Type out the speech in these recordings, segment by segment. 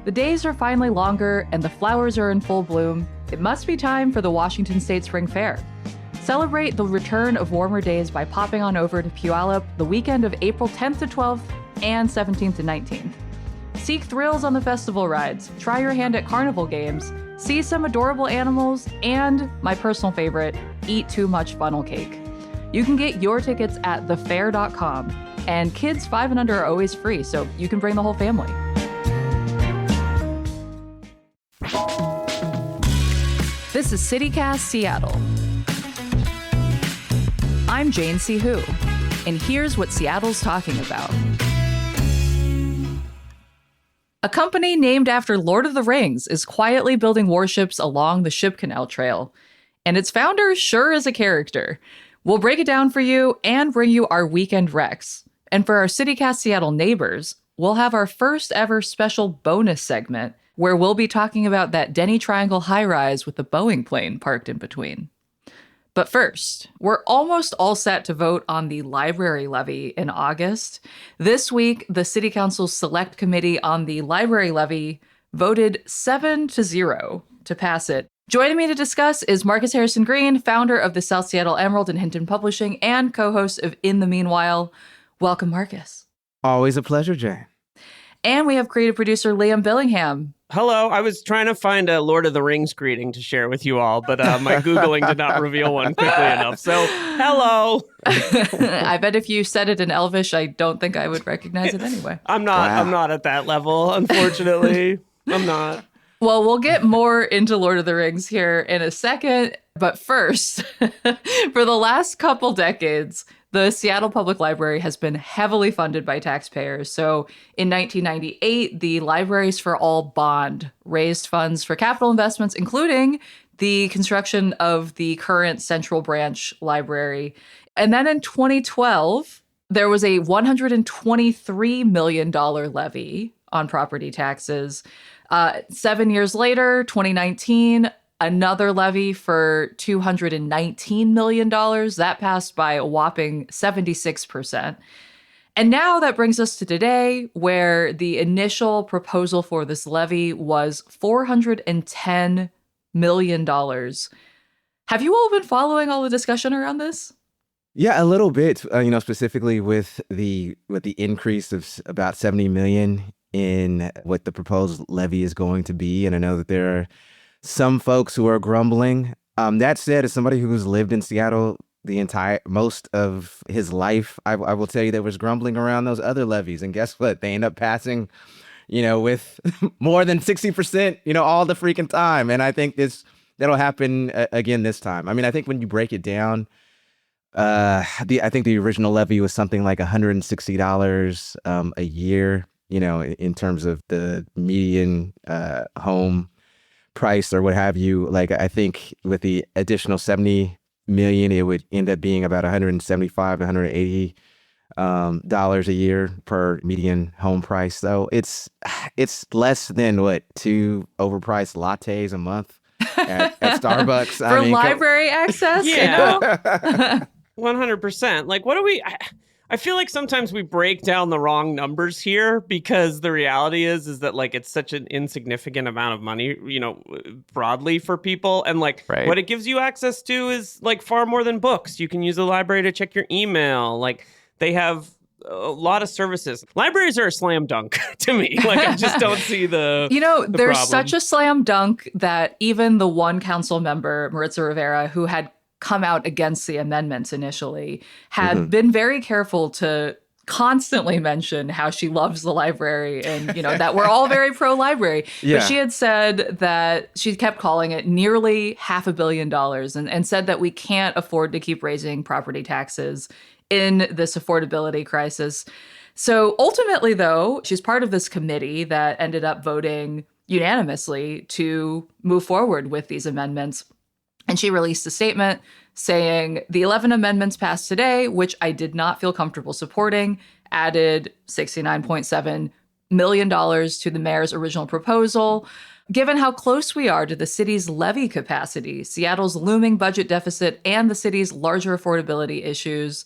The days are finally longer and the flowers are in full bloom. It must be time for the Washington State Spring Fair. Celebrate the return of warmer days by popping on over to Puyallup the weekend of April 10th to 12th and 17th to 19th. Seek thrills on the festival rides, try your hand at carnival games, see some adorable animals, and, my personal favorite, eat too much funnel cake. You can get your tickets at thefair.com, and kids 5 and under are always free, so you can bring the whole family. This is CityCast Seattle. I'm Jane C. Hu, and here's what Seattle's talking about. A company named after Lord of the Rings is quietly building warships along the Ship Canal Trail, and its founder sure is a character. We'll break it down for you and bring you our weekend recs. And for our CityCast Seattle neighbors, we'll have our first ever special bonus segment where we'll be talking about that Denny Triangle high-rise with the Boeing plane parked in between. But first, we're almost all set to vote on the library levy in August. This week, the City Council's Select Committee on the Library Levy voted 7-0 to pass it. Joining me to discuss is Marcus Harrison Green, founder of the South Seattle Emerald and Hinton Publishing and co-host of In the Meanwhile. Welcome, Marcus. Always a pleasure, Jane. And we have creative producer Liam Billingham. Hello. I was trying to find a Lord of the Rings greeting to share with you all, but my Googling did not reveal one quickly enough. So, hello. I bet if you said it in Elvish, I don't think I would recognize it anyway. I'm not at that level, unfortunately. I'm not. Well, we'll get more into Lord of the Rings here in a second. But first, for the last couple decades, the Seattle Public Library has been heavily funded by taxpayers. So in 1998, the Libraries for All bond raised funds for capital investments, including the construction of the current Central Branch Library. And then in 2012, there was a $123 million levy on property taxes. 7 years later, 2019, another levy for $219 million. That passed by a whopping 76%. And now that brings us to today, where the initial proposal for this levy was $410 million. Have you all been following all the discussion around this? Yeah, a little bit, specifically with the increase of about 70 million in what the proposed levy is going to be. And I know that there are some folks who are grumbling. That said, as somebody who's lived in Seattle most of his life, I will tell you there was grumbling around those other levies. And guess what? They end up passing, with more than 60%, all the freaking time. And I think that'll happen again this time. I mean, I think when you break it down, I think the original levy was something like $160 a year, in terms of the median home price or what have you. Like, I think with the additional 70 million, it would end up being about $175 to $180 dollars a year per median home price. So it's less than 2 overpriced lattes a month at Starbucks. For library access? Yeah. 100%. Like, what do we... I feel like sometimes we break down the wrong numbers here, because the reality is that like it's such an insignificant amount of money, broadly for people. And like What it gives you access to is like far more than books. You can use the library to check your email. Like, they have a lot of services. Libraries are a slam dunk to me. Like, I just don't see the there's problem. Such a slam dunk that even the one council member, Maritza Rivera, who had come out against the amendments initially, had been very careful to constantly mention how she loves the library and, that we're all very pro-library. Yeah. But she had said that she kept calling it nearly $500 million and said that we can't afford to keep raising property taxes in this affordability crisis. So ultimately, though, she's part of this committee that ended up voting unanimously to move forward with these amendments. And she released a statement saying the 11 amendments passed today, which I did not feel comfortable supporting, added $69.7 million to the mayor's original proposal. Given how close we are to the city's levy capacity, Seattle's looming budget deficit, and the city's larger affordability issues,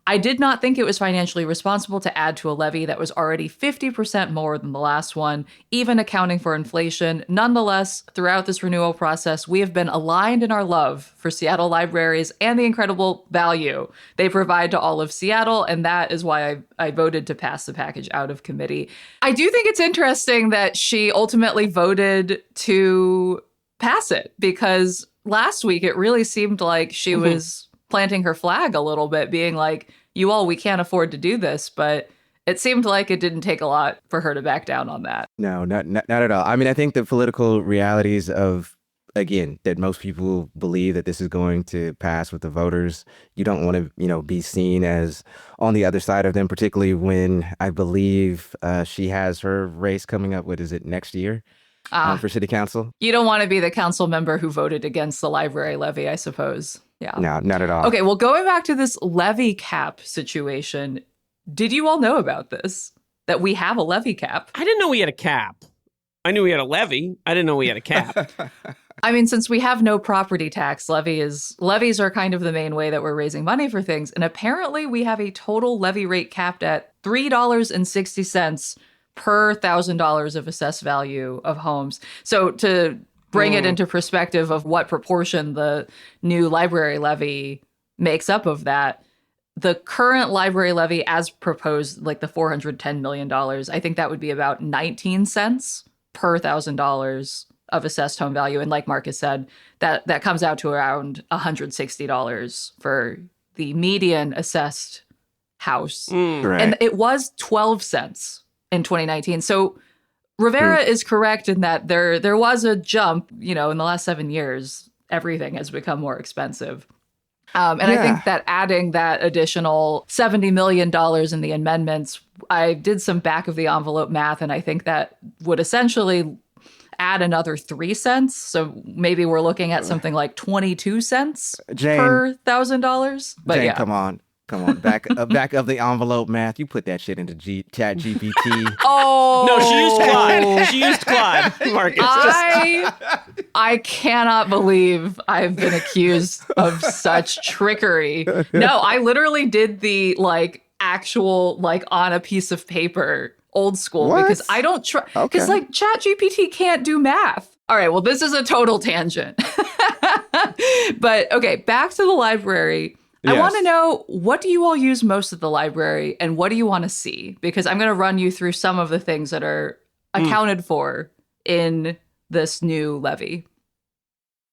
I did not think it was financially responsible to add to a levy that was already 50% more than the last one, even accounting for inflation. Nonetheless, throughout this renewal process, we have been aligned in our love for Seattle libraries and the incredible value they provide to all of Seattle, and that is why I voted to pass the package out of committee. I do think it's interesting that she ultimately voted to pass it, because last week it really seemed like she was planting her flag a little bit, being like, you all, we can't afford to do this. But it seemed like it didn't take a lot for her to back down on that. No, not at all. I mean, I think the political realities of, again, that most people believe that this is going to pass with the voters. You don't want to, be seen as on the other side of them, particularly when I believe she has her race coming up. What is it, next year? For city council? You don't want to be the council member who voted against the library levy, I suppose. Yeah. No, not at all. Okay, well, going back to this levy cap situation, did you all know about this? That we have a levy cap? I didn't know we had a cap. I knew we had a levy. I didn't know we had a cap. I mean, since we have no property tax, levies are kind of the main way that we're raising money for things. And apparently we have a total levy rate capped at $3.60 per $1,000 of assessed value of homes. So to bring it into perspective of what proportion the new library levy makes up of that, the current library levy as proposed, like the $410 million, I think that would be about 19 cents per $1,000 of assessed home value. And like Marcus said, that comes out to around $160 for the median assessed house. Right. And it was 12 cents in 2019. So Rivera is correct in that there was a jump, in the last 7 years, everything has become more expensive. I think that adding that additional $70 million in the amendments, I did some back of the envelope math, and I think that would essentially add another 3 cents. So maybe we're looking at something like 22 cents per $1,000. But Jane, come on. Back of the envelope math. You put that shit into Chat GPT. Oh no, she used Claude. Marcus. I cannot believe I've been accused of such trickery. No, I literally did the actual on a piece of paper, old school, because I don't try, because Chat GPT can't do math. All right, well, this is a total tangent. But okay, back to the library. Yes. I want to know, what do you all use most at the library, and what do you want to see? Because I'm going to run you through some of the things that are accounted for in this new levy.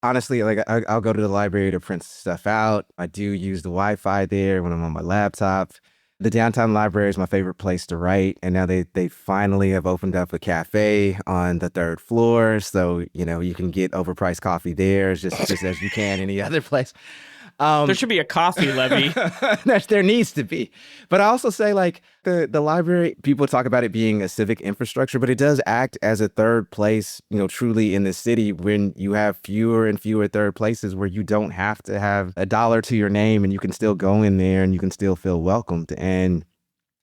Honestly, I'll go to the library to print stuff out. I do use the Wi-Fi there when I'm on my laptop. The downtown library is my favorite place to write, and now they finally have opened up a cafe on the 3rd floor, so you can get overpriced coffee there just as you can any other place. There should be a coffee levy. There needs to be. But I also say, the library, people talk about it being a civic infrastructure, but it does act as a third place, truly in the city, when you have fewer and fewer third places where you don't have to have a dollar to your name and you can still go in there and you can still feel welcomed. And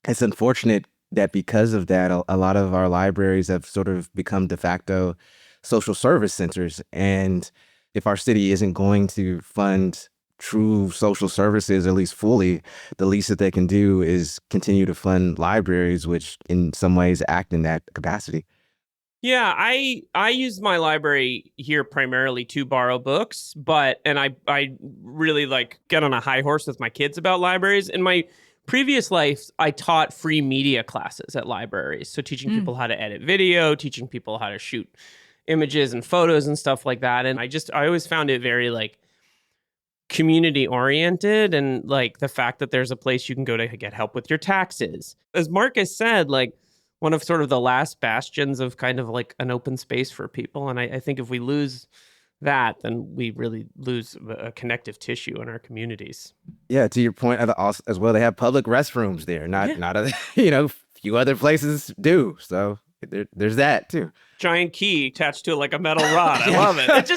it's unfortunate that because of that, a lot of our libraries have sort of become de facto social service centers. And if our city isn't going to fund true social services, at least fully, the least that they can do is continue to fund libraries, which in some ways act in that capacity. Yeah, I use my library here primarily to borrow books, and I really get on a high horse with my kids about libraries. In my previous life, I taught free media classes at libraries, so teaching people how to edit video, teaching people how to shoot images and photos and stuff like that. And I always found it very community oriented, and the fact that there's a place you can go to get help with your taxes. As Marcus said, one of sort of the last bastions of kind of an open space for people. And I think if we lose that, then we really lose a connective tissue in our communities. Yeah, to your point as well, they have public restrooms there, not a few other places do. So there's that too. Giant key attached to a metal rod. I love it.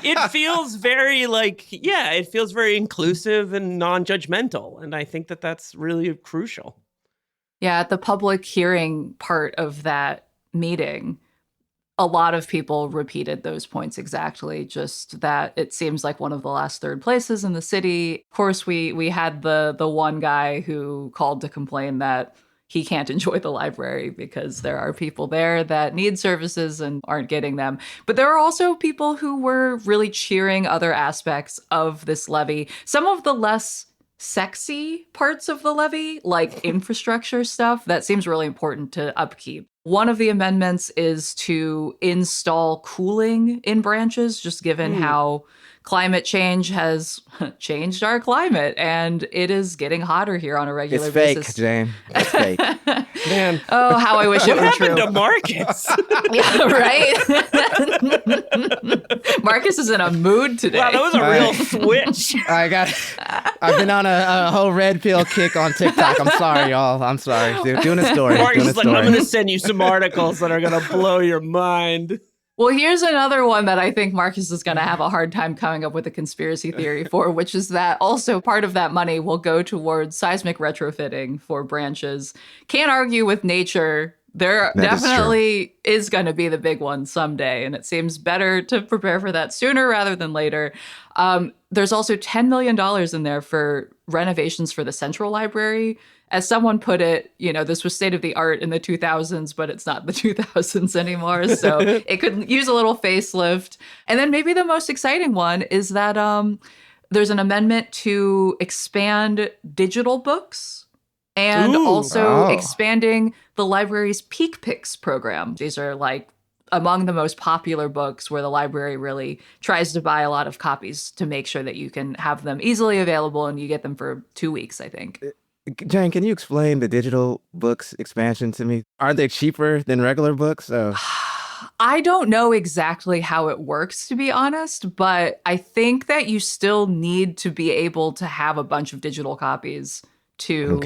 It feels very it feels very inclusive and non-judgmental. And I think that that's really crucial. Yeah, at the public hearing part of that meeting, A lot of people repeated those points exactly, just that it seems like one of the last third places in the city. Of course, we had the one guy who called to complain that he can't enjoy the library because there are people there that need services and aren't getting them. But there are also people who were really cheering other aspects of this levy. Some of the less sexy parts of the levy, like infrastructure stuff, that seems really important to upkeep. One of the amendments is to install cooling in branches, just given how climate change has changed our climate, and it is getting hotter here on a regular basis. It's fake, Jane. It's fake. Man. Oh, how I wish it were true. What happened to Marcus? Yeah, right? Marcus is in a mood today. Wow, that was a real switch. I've been on a whole red pill kick on TikTok. I'm sorry, y'all. I'm sorry. Doing a story. Marcus is like, I'm going to send you some articles that are going to blow your mind. Well, here's another one that I think Marcus is going to have a hard time coming up with a conspiracy theory for, which is that also part of that money will go towards seismic retrofitting for branches. Can't argue with nature. There definitely is going to be the big one someday, and it seems better to prepare for that sooner rather than later. There's also $10 million in there for renovations for the Central Library. As someone put it, this was state of the art in the 2000s, but it's not the 2000s anymore. So it could use a little facelift. And then maybe the most exciting one is that there's an amendment to expand digital books and expanding the library's Peak Picks program. These are like among the most popular books where the library really tries to buy a lot of copies to make sure that you can have them easily available and you get them for 2 weeks, I think. Jane, can you explain the digital books expansion to me? Aren't they cheaper than regular books? I don't know exactly how it works, to be honest, but I think that you still need to be able to have a bunch of digital copies to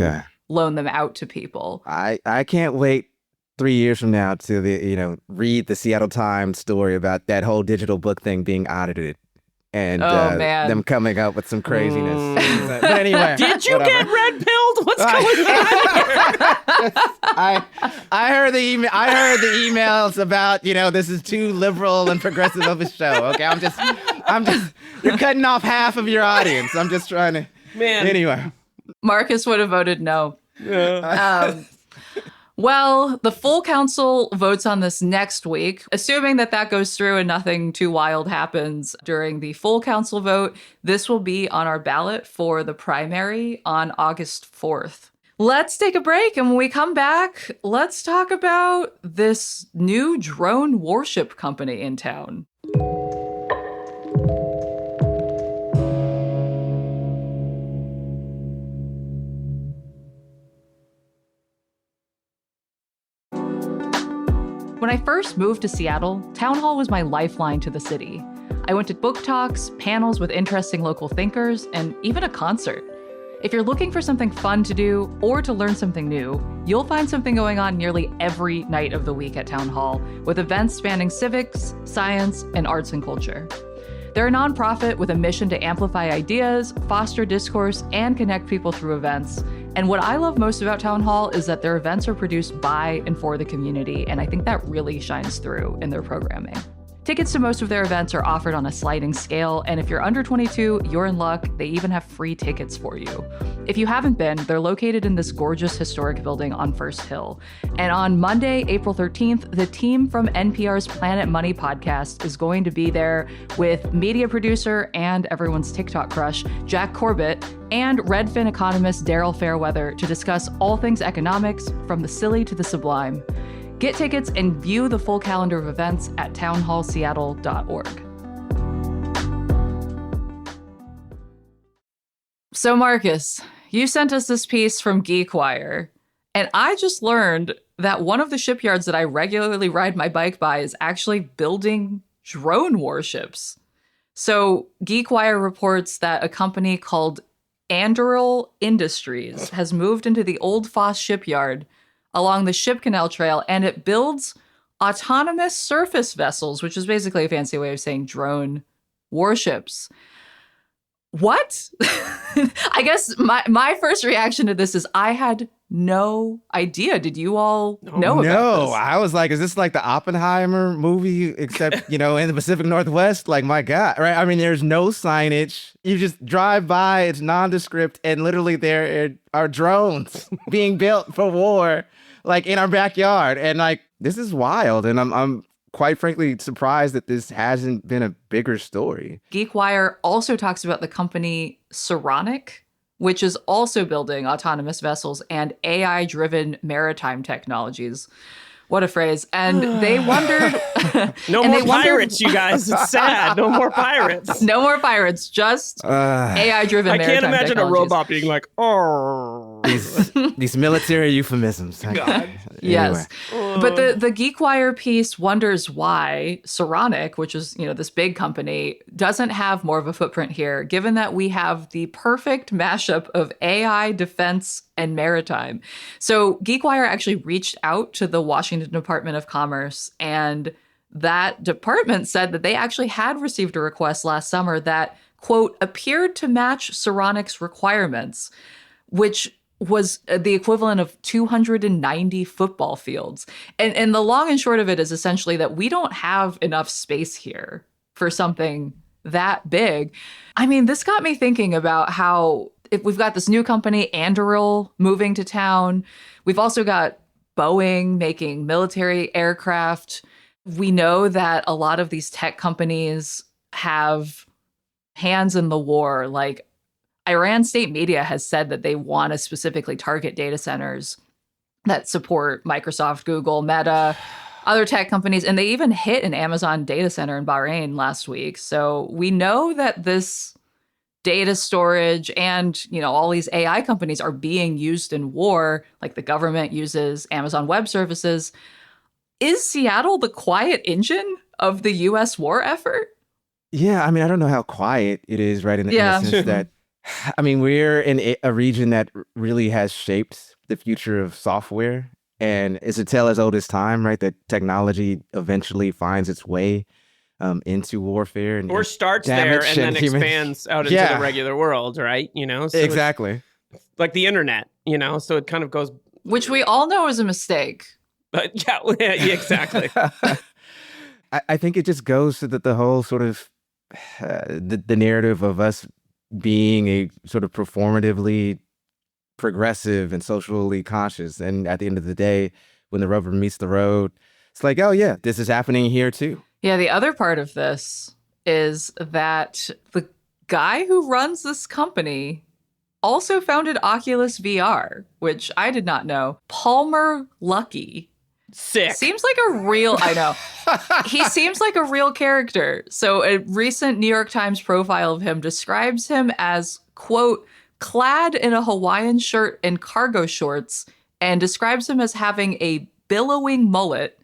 loan them out to people. I can't wait 3 years from now to read the Seattle Times story about that whole digital book thing being audited. And them coming up with some craziness. But anyway, did you get red pilled? What's going on? I heard the email. I heard the emails about this is too liberal and progressive of a show. Okay, I'm just you're cutting off half of your audience. I'm just trying to. Man. Anyway, Marcus would have voted no. Yeah. Well, the full council votes on this next week. Assuming that goes through and nothing too wild happens during the full council vote, this will be on our ballot for the primary on August 4th. Let's take a break, and when we come back, let's talk about this new drone warship company in town. When I first moved to Seattle, Town Hall was my lifeline to the city. I went to book talks, panels with interesting local thinkers, and even a concert. If you're looking for something fun to do or to learn something new, you'll find something going on nearly every night of the week at Town Hall, with events spanning civics, science, and arts and culture. They're a nonprofit with a mission to amplify ideas, foster discourse, and connect people through events. And what I love most about Town Hall is that their events are produced by and for the community, and I think that really shines through in their programming. Tickets to most of their events are offered on a sliding scale, and if you're under 22, you're in luck. They even have free tickets for you. If you haven't been, they're located in this gorgeous historic building on First Hill. And on Monday, April 13th, the team from NPR's Planet Money podcast is going to be there with media producer and everyone's TikTok crush, Jack Corbett, and Redfin economist Daryl Fairweather to discuss all things economics, from the silly to the sublime. Get tickets and view the full calendar of events at townhallseattle.org. So Marcus, you sent us this piece from GeekWire, and I just learned that one of the shipyards that I regularly ride my bike by is actually building drone warships. So GeekWire reports that a company called Anduril Industries has moved into the Old Foss shipyard along the Ship Canal Trail, and it builds autonomous surface vessels, which is basically a fancy way of saying drone warships. What? I guess my first reaction to this is I had no idea. Did you all know about No, this? I was like, is this like the Oppenheimer movie, except, in the Pacific Northwest? Like, my God, right? I mean, there's no signage. You just drive by, it's nondescript, and literally there are drones being built for war, like in our backyard. And like, this is wild. And I'm quite frankly surprised that this hasn't been a bigger story. GeekWire also talks about the company Saronic, which is also building autonomous vessels and AI-driven maritime technologies. What a phrase. And they wondered... No more pirates, you guys. It's sad. No more pirates. No more pirates, just AI-driven I maritime can't imagine technologies. a robot being like, oh. These military euphemisms. God. Yes. But the GeekWire piece wonders why Saronic, which is, this big company, doesn't have more of a footprint here, given that we have the perfect mashup of AI, defense, and maritime. So GeekWire actually reached out to the Washington Department of Commerce, and that department said that they actually had received a request last summer that, quote, appeared to match Saronic's requirements, which was the equivalent of 290 football fields. And the long and short of it is essentially that we don't have enough space here for something that big. I mean, this got me thinking about how if we've got this new company, Anduril, moving to town. We've also got Boeing making military aircraft. We know that a lot of these tech companies have hands in the war. Like, Iran state media has said that they want to specifically target data centers that support Microsoft, Google, Meta, other tech companies, and they even hit an Amazon data center in Bahrain last week. So we know that this data storage and, all these AI companies are being used in war, like the government uses Amazon Web Services. Is Seattle the quiet engine of the U.S. war effort? Yeah, I mean, I don't know how quiet it is, right? In the sense that, I mean, we're in a region that really has shaped the future of software. And it's a tale as old as time, right? That technology eventually finds its way into warfare. And starts there and then expands out into the regular world, right? So exactly. Like the internet, so it kind of goes... Which we all know is a mistake. Yeah, exactly. I think it just goes to the whole sort of the narrative of us being a sort of performatively progressive and socially conscious. And at the end of the day, when the rubber meets the road, it's like, oh yeah, this is happening here too. Yeah, the other part of this is that the guy who runs this company also founded Oculus VR, which I did not know. Palmer Luckey. Sick. Seems like a real, I know. He seems like a real character. So a recent New York Times profile of him describes him as, quote, clad in a Hawaiian shirt and cargo shorts, and describes him as having a billowing mullet.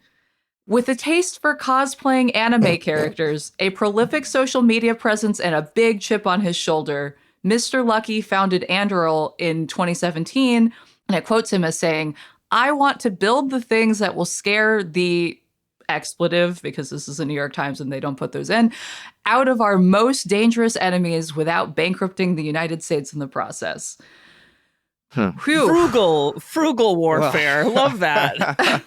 With a taste for cosplaying anime characters, a prolific social media presence, and a big chip on his shoulder, Mr. Lucky founded Anduril in 2017, and it quotes him as saying, I want to build the things that will scare the expletive, because this is the New York Times and they don't put those in, out of our most dangerous enemies without bankrupting the United States in the process. Frugal warfare. Love that.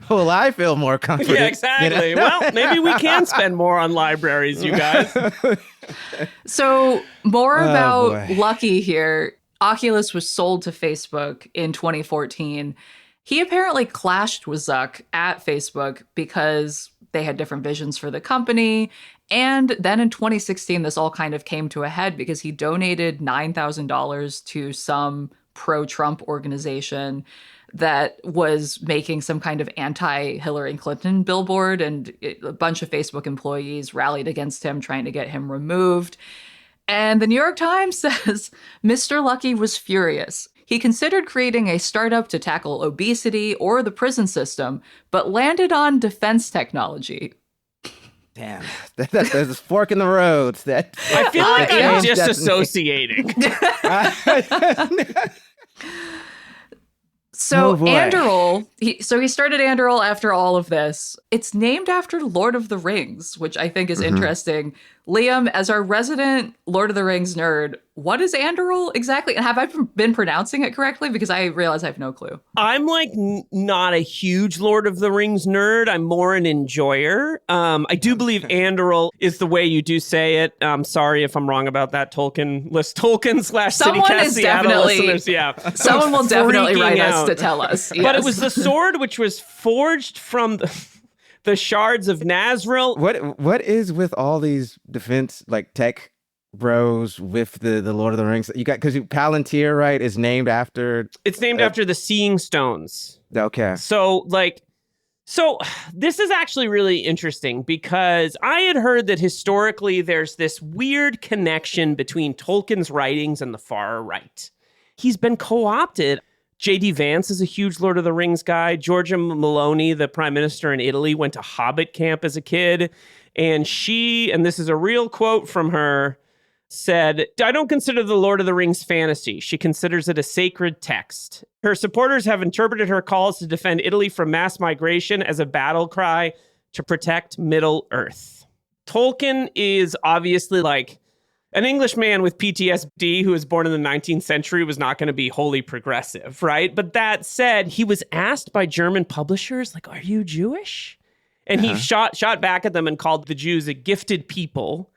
Well, I feel more confident. Yeah, exactly. Well, maybe we can spend more on libraries, you guys. So more about Lucky here. Oculus was sold to Facebook in 2014. He apparently clashed with Zuck at Facebook because they had different visions for the company. And then in 2016, this all kind of came to a head because he donated $9,000 to some pro-Trump organization that was making some kind of anti-Hillary Clinton billboard, and a bunch of Facebook employees rallied against him, trying to get him removed. And the New York Times says Mr. Lucky was furious. He considered creating a startup to tackle obesity or the prison system, but landed on defense technology. Damn, there's a fork in the road. I feel like I'm disassociating. So Anduril, he started Anduril after all of this. It's named after Lord of the Rings, which I think is interesting. Liam, as our resident Lord of the Rings nerd, what is Andoril exactly? And have I been pronouncing it correctly? Because I realize I have no clue. I'm like not a huge Lord of the Rings nerd. I'm more an enjoyer. I do believe Andoril is the way you do say it. I'm sorry if I'm wrong about that. Tolkien / CityCast Seattle listeners. Yeah, someone will definitely write us to tell us. Yes. But it was the sword which was forged from the shards of Nazril. What is with all these defense like tech bros with the Lord of the Rings? You got because Palantir, right, is named after. It's named after the Seeing Stones. Okay. So this is actually really interesting because I had heard that historically there's this weird connection between Tolkien's writings and the far right. He's been co-opted. J.D. Vance is a huge Lord of the Rings guy. Giorgia Meloni, the prime minister in Italy, went to Hobbit camp as a kid. And this is a real quote from her, said, "I don't consider the Lord of the Rings fantasy. She considers it a sacred text. Her supporters have interpreted her calls to defend Italy from mass migration as a battle cry to protect Middle Earth." Tolkien is obviously like an English man with PTSD who was born in the 19th century was not going to be wholly progressive, right? But that said, he was asked by German publishers, like, "Are you Jewish?" And he shot back at them and called the Jews a gifted people.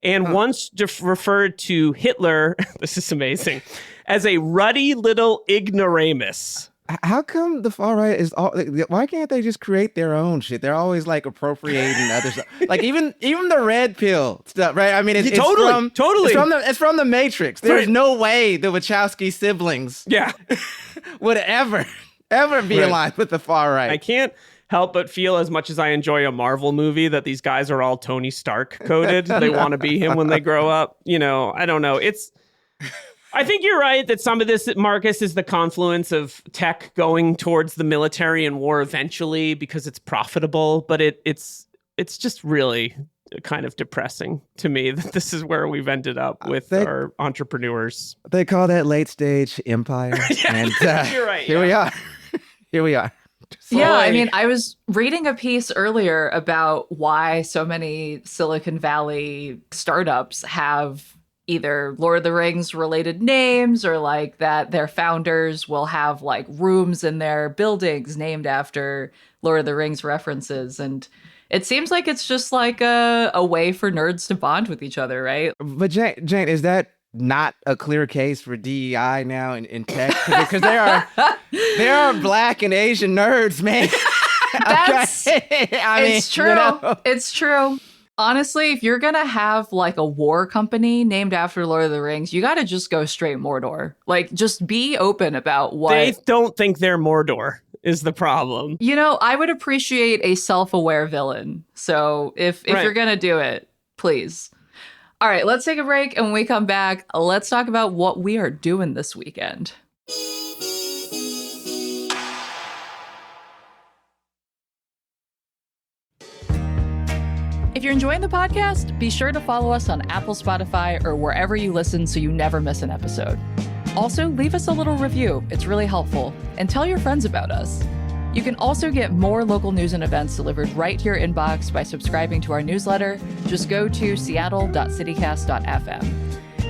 And once referred to Hitler, this is amazing, as a ruddy little ignoramus. How come the far right is all? Why can't they just create their own shit? They're always like appropriating other stuff. Like even the red pill stuff, right? I mean, it's totally. It's from the Matrix. There's no way the Wachowski siblings, would ever be aligned with the far right. I can't help but feel, as much as I enjoy a Marvel movie, that these guys are all Tony Stark coded. They want to be him when they grow up. You know, I don't know. I think you're right that some of this, Marcus, is the confluence of tech going towards the military and war eventually because it's profitable. But it's just really kind of depressing to me that this is where we've ended up with our entrepreneurs. They call that late stage empire. And you're right. Here we are. Here we are. Yeah, I mean, I was reading a piece earlier about why so many Silicon Valley startups have either Lord of the Rings related names or like that their founders will have like rooms in their buildings named after Lord of the Rings references. And it seems like it's just like a way for nerds to bond with each other, right? But Jane, is that not a clear case for DEI now in tech? Because there are Black and Asian nerds, man. It's true. You know? It's true. Honestly, if you're going to have like a war company named after Lord of the Rings, you got to just go straight Mordor. Like, just be open about what... They don't think they're Mordor is the problem. You know, I would appreciate a self-aware villain. So if you're going to do it, please. All right, let's take a break. And when we come back, let's talk about what we are doing this weekend. If you're enjoying the podcast, be sure to follow us on Apple, Spotify, or wherever you listen so you never miss an episode. Also, leave us a little review. It's really helpful. And tell your friends about us. You can also get more local news and events delivered right to your inbox by subscribing to our newsletter. Just go to seattle.citycast.fm.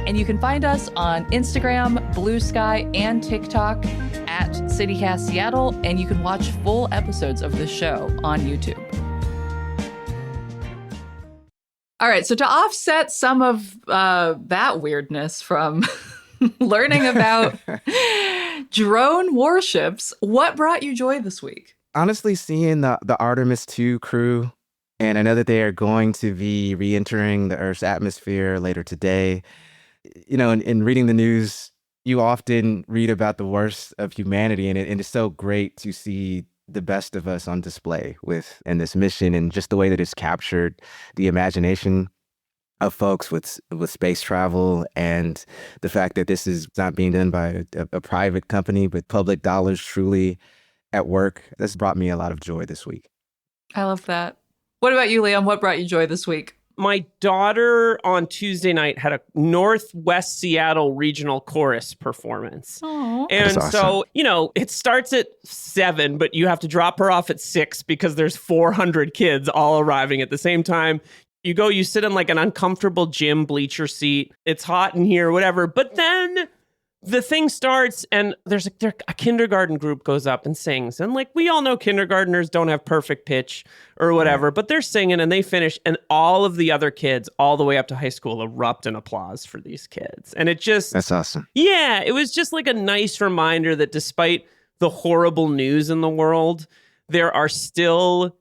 And you can find us on Instagram, Blue Sky, and TikTok at CityCast Seattle. And you can watch full episodes of this show on YouTube. All right, so to offset some of that weirdness from learning about drone warships, what brought you joy this week? Honestly, seeing the Artemis 2 crew, and I know that they are going to be re-entering the Earth's atmosphere later today. You know, in reading the news, you often read about the worst of humanity, and it's so great to see the best of us on display in this mission, and just the way that it's captured the imagination of folks with space travel, and the fact that this is not being done by a private company, but public dollars truly at work. That's brought me a lot of joy this week. I love that. What about you, Liam? What brought you joy this week? My daughter on Tuesday night had a Northwest Seattle regional chorus performance. Aww. And awesome. So, you know, it starts at 7, but you have to drop her off at 6 because there's 400 kids all arriving at the same time. You go, you sit in like an uncomfortable gym bleacher seat. It's hot in here, whatever. But then the thing starts and there's a kindergarten group goes up and sings. And like, we all know kindergartners don't have perfect pitch or whatever, but they're singing and they finish. And all of the other kids all the way up to high school erupt in applause for these kids. And it just... That's awesome. Yeah, it was just like a nice reminder that despite the horrible news in the world, there are still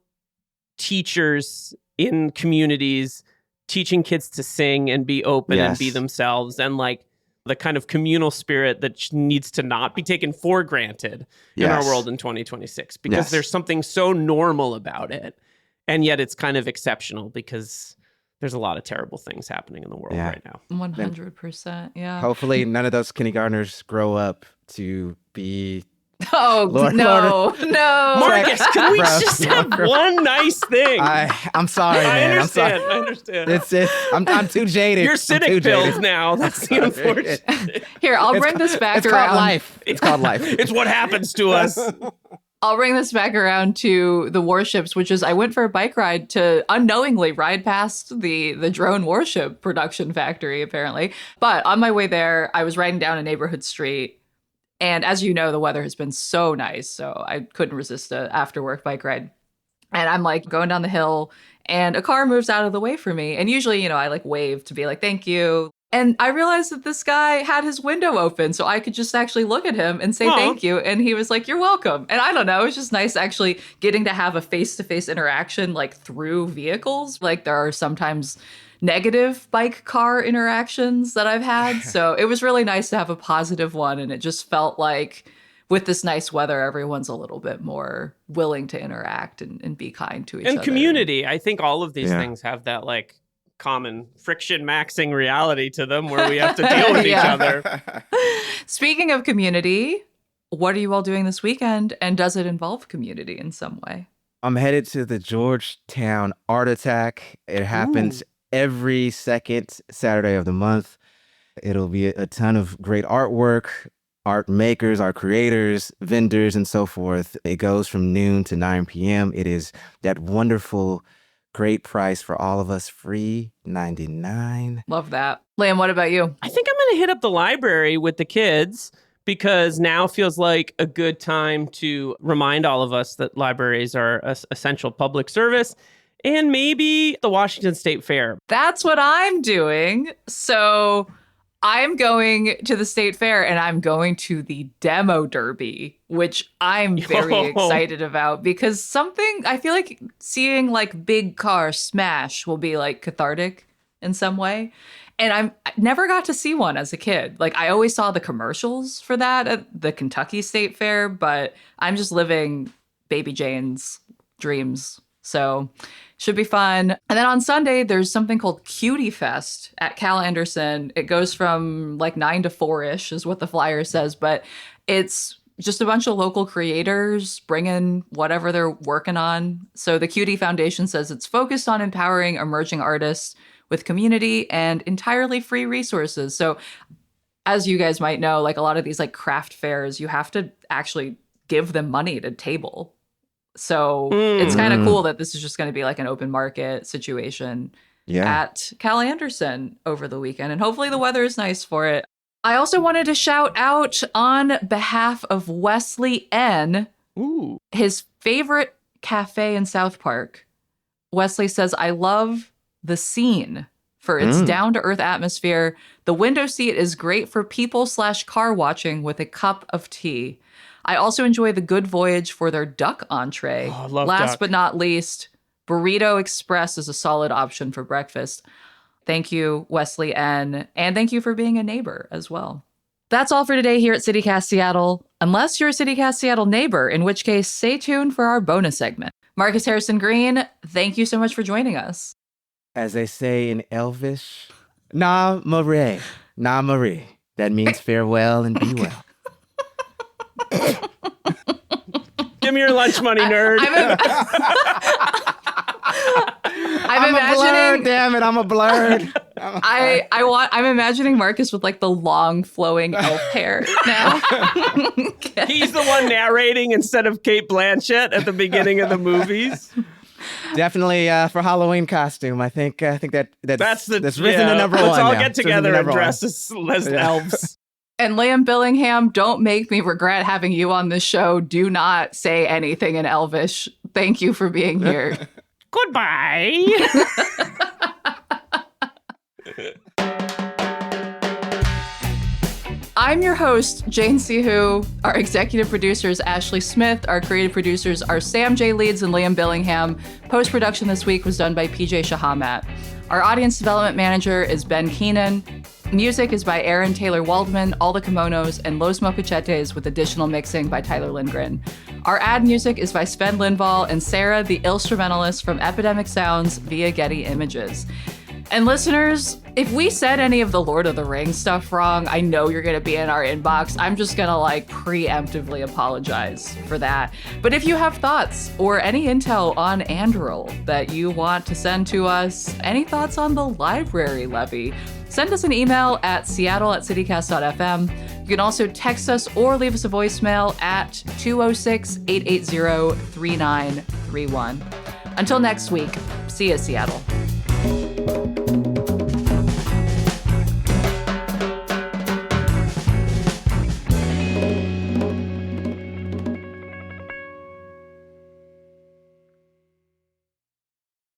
teachers in communities teaching kids to sing and be open and be themselves, and like the kind of communal spirit that needs to not be taken for granted in our world in 2026, because there's something so normal about it. And yet it's kind of exceptional because there's a lot of terrible things happening in the world right now. 100%. Yeah. Hopefully none of those kindergartners grow up to be... Oh, no. Marcus, can we just have one nice thing? I'm sorry, man. I understand. I'm too jaded. You're cynic pills now. That's the unfortunate. Here, I'll bring this back around. Called life. It's called life. It's what happens to us. I'll bring this back around to the warships, which is I went for a bike ride to unknowingly ride past the drone warship production factory, apparently. But on my way there, I was riding down a neighborhood street. And as you know, the weather has been so nice, so I couldn't resist a after-work bike ride. And I'm like going down the hill, and a car moves out of the way for me. And usually, I like wave to be like, thank you. And I realized that this guy had his window open, so I could just actually look at him and say thank you. And he was like, you're welcome. And I don't know, it was just nice actually getting to have a face-to-face interaction like through vehicles. Like there are sometimes negative bike car interactions that I've had. So it was really nice to have a positive one. And it just felt like with this nice weather, everyone's a little bit more willing to interact and be kind to each other. And community. I think all of these things have that like common friction maxing reality to them where we have to deal with each other. Speaking of community, what are you all doing this weekend? And does it involve community in some way? I'm headed to the Georgetown Art Attack. It happens every second Saturday of the month. It'll be a ton of great artwork, art makers, art creators, vendors, and so forth. It goes from noon to 9 p.m. It is that wonderful, great price for all of us, free $99. Love that. Liam, what about you? I think I'm going to hit up the library with the kids because now feels like a good time to remind all of us that libraries are an essential public service. And maybe the Washington State Fair. That's what I'm doing. So I'm going to the State Fair and I'm going to the Demo Derby, which I'm very excited about because I feel like seeing like big cars smash will be like cathartic in some way. And I never got to see one as a kid. Like I always saw the commercials for that at the Kentucky State Fair, but I'm just living Baby Jane's dreams. So should be fun. And then on Sunday, there's something called Cutie Fest at Cal Anderson. It goes from like 9 to 4-ish is what the flyer says, but it's just a bunch of local creators bringing whatever they're working on. So the Cutie Foundation says it's focused on empowering emerging artists with community and entirely free resources. So as you guys might know, like a lot of these like craft fairs, you have to actually give them money to table. So it's kind of cool that this is just going to be like an open market situation at Cal Anderson over the weekend. And hopefully the weather is nice for it. I also wanted to shout out on behalf of Wesley N. His favorite cafe in South Park. Wesley says, I love the scene for its down-to-earth atmosphere. The window seat is great for people/car watching with a cup of tea. I also enjoy the Good Voyage for their duck entree. Oh, I love Last duck. but not least, Burrito Express is a solid option for breakfast. Thank you, Wesley N. And thank you for being a neighbor as well. That's all for today here at CityCast Seattle. Unless you're a CityCast Seattle neighbor, in which case, stay tuned for our bonus segment. Marcus Harrison Green, thank you so much for joining us. As they say in Elvish, na Marie, na Marie. That means farewell and be well. Give me your lunch money, nerd. I'm imagining. Damn it! I'm a blurred. I'm imagining Marcus with like the long flowing elf hair now. He's the one narrating instead of Cate Blanchett at the beginning of the movies. Definitely for Halloween costume. I think that's risen to number one. Let's all now. get together and dress as elves. And Liam Billingham, don't make me regret having you on this show. Do not say anything in Elvish. Thank you for being here. Goodbye. I'm your host, Jane Sihu. Our executive producer is Ashley Smith. Our creative producers are Sam J. Leeds and Liam Billingham. Post-production this week was done by PJ Shahamat. Our audience development manager is Ben Keenan. Music is by Aaron Taylor Waldman, All the Kimonos, and Los Mocachetes, with additional mixing by Tyler Lindgren. Our ad music is by Sven Lindvall and Sarah, the instrumentalist from Epidemic Sounds via Getty Images. And listeners, if we said any of the Lord of the Rings stuff wrong, I know you're going to be in our inbox. I'm just going to preemptively apologize for that. But if you have thoughts or any intel on Anduril that you want to send to us, any thoughts on the library levy, send us an email at seattle@citycast.fm. You can also text us or leave us a voicemail at 206-880-3931. Until next week, see you, Seattle.